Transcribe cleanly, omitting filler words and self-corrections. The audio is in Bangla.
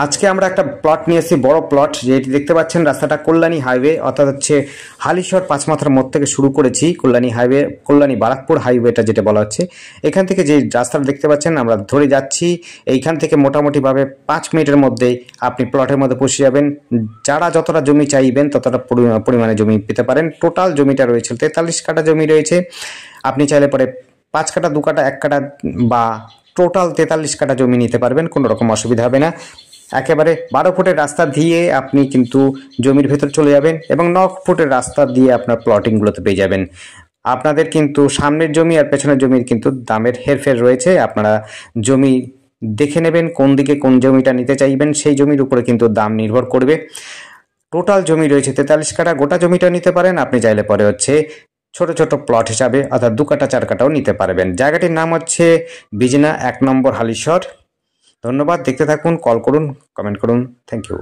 আজকে আমরা একটা প্লট নিয়ে এসেছি, বড় প্লট। যেটি দেখতে পাচ্ছেন রাস্তাটা কল্যাণী হাইওয়ে, অর্থাৎ হচ্ছে হালিশহর পাঁচমাথার মোড় থেকে শুরু করেছি কল্যাণী হাইওয়ে, কল্যাণী বারাকপুর হাইওয়েটা যেটা বলা হচ্ছে। এখান থেকে যে রাস্তাটা দেখতে পাচ্ছেন আমরা ধরে যাচ্ছি, এইখান থেকে মোটামুটিভাবে 5 মিনিটের মধ্যেই আপনি প্লটের মধ্যে পৌঁছে যাবেন। যারা যতটা জমি চাইবেন ততটা পরিমাণে জমি পেতে পারেন। টোটাল জমিটা রয়েছে 43 কাঠা জমি রয়েছে। আপনি চাইলে পরে 5 কাঠা, 2 কাঠা, 1 কাঠা বা টোটাল 43 কাঠা জমি নিতে পারবেন, কোনো রকম অসুবিধা হবে না। একেবারে 12 ফুটের রাস্তা দিয়ে আপনি কিন্তু জমির ভেতর চলে যাবেন এবং 9 ফুটের রাস্তা দিয়ে আপনার প্লটিংগুলোতে পেয়ে যাবেন। আপনাদের কিন্তু সামনের জমি আর পেছনের জমির কিন্তু দামের হেরফের রয়েছে। আপনারা জমি দেখে নেবেন, কোন দিকে কোন জমিটা নিতে চাইবেন, সেই জমির উপরে কিন্তু দাম নির্ভর করবে। টোটাল জমি রয়েছে 43 কাঠা। গোটা জমিটা নিতে পারেন, আপনি চাইলে পরে হচ্ছে ছোট ছোট প্লট হিসাবে অর্থাৎ 2 কাঠা 4 কাঠাও নিতে পারবেন। জায়গাটির নাম হচ্ছে বিজনা 1 নম্বর হালিশহর। ধন্যবাদ, দেখতে থাকুন, কল করুন, কমেন্ট করুন। Thank you.